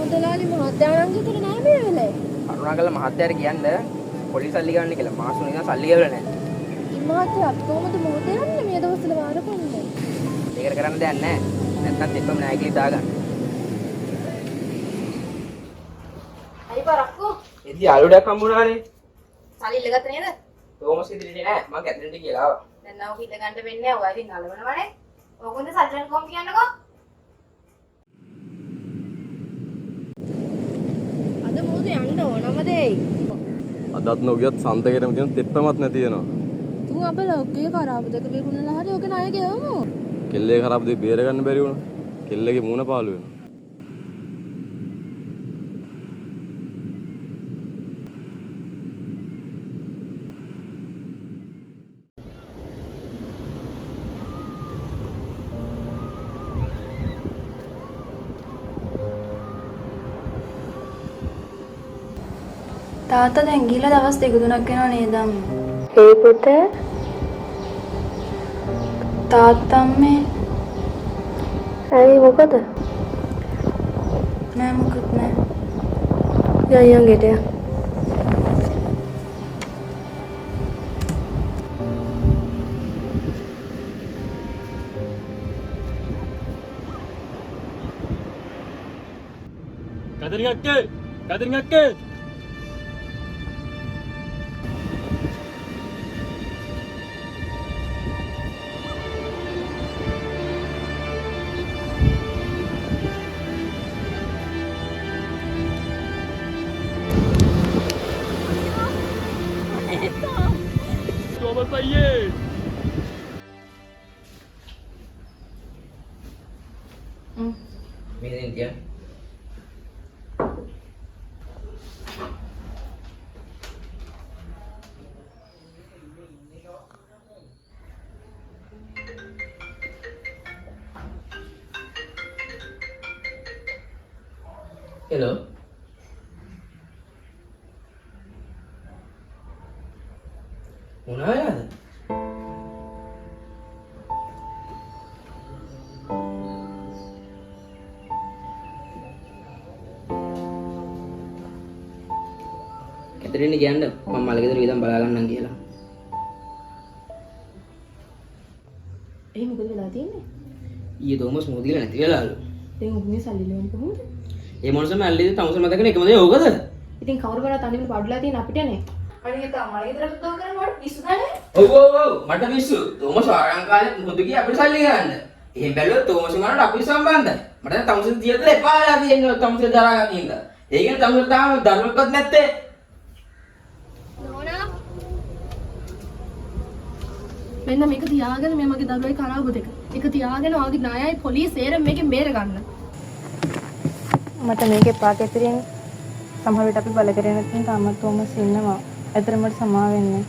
මුදලාලි මහත්තයා නම් හිතේ නෑ මේ වෙලේ. කරුණාකරලා මහත්තයාට කියන්න පොලිස් සල්ලි ගන්න කියලා. මාසු නිකන් සල්ලි ගෙවලා නැහැ. මහත්තයා කොහොමද මොහොතේ යන්නේ මේ දවස්වල වාර කරන්නේ? ඒකට කරන්න දෙයක් නැහැ. නැත්තම් දෙපම නෑ කියලා දාගන්න. අයි බරක්කෝ. එදී යාළුවඩක් හම්බුණානේ. සල්ලි ඉල්ලගත්ත නේද? තෝමස් ඉදිරියේ නෑ. මම කැතරින්ට කියලා ආවා. දැන් නව කිල්ල ගන්න වෙන්නේ ඔය ඉතින් නලවනවනේ. ඕකොන්ද සල්ලි කොම් කියන්නකෝ. අද මොකද යන්න ඕනම දෙයි. අදත් නොගියත් සන්තකේටම තියෙන තෙප්පමත් නැති වෙනවා. තුන් අපේ ලොක්කේ කරාබ දෙක විකුණලා හරි ඔක ණය ගෙවමු. කෙල්ලේ කරාබ දෙක බේර ගන්න බැරි වුණා. කෙල්ලගේ මූණ පාළු වෙනවා. තාත්තා දැන් ගිහලා දවස් දෙක තුනක් වෙනවා නේද අම්මා? ඒ පුතේ තාත්තා මේ ඇයි මොකද? නෑ මොකුත් නෑ. යන් ගෙට යන්න. කතරින් අක්කේ තෝමස් අයියේ මේ දෙන්න තියන්න. Hello. මොනවද? කැතරින් කියන්න මම මලගෙදර විදන් බලා ගන්නම් කියලා. ඒ මොකද වෙලා තියෙන්නේ? ඊයේ තෝමස් මොදිලා නැති වෙලාලු. දැන් උන්නේ සල්ලි ලෝන් කොහොමද? ඒ මොනසම ඇල්ලීද තමුස මතකනේ එකම දේ ඕකද? ඉතින් කවුරු කරා තනියම පඩුලා තියෙන අපිටනේ. අනිත් තමයි ගෙදර සුද්ධ කරන වට පිස්සු ගන්නේ. ඔව් මට පිස්සු. තෝමස් ආරං කාලේ මුදු ගිය අපිට සල්ලි ගන්න. එහෙන් බැලුවොත් තෝමස් උනාට අපිට සම්බන්ධයි. මට දැන් තමුස තියද එපා වෙලා තියෙනවා තමුස දරා ගන්න ඉන්න. ඒ කියන්නේ තමුස තාම ධර්මකවත් නැත්තේ. නෝනා මෙන්න මේක තියාගෙන මේ මගේ දරුවයි කරාබ දෙක. ඒක තියාගෙන ආගේ ණයයි පොලිසියරම මේකෙන් බේර ගන්න. මට මේකේ පාකෙතරින් සමහර විට අපි බල කරේ නැත්නම් තාමත් තෝමස් ඉන්නවා. ඇතර මට සමා වෙන්නේ.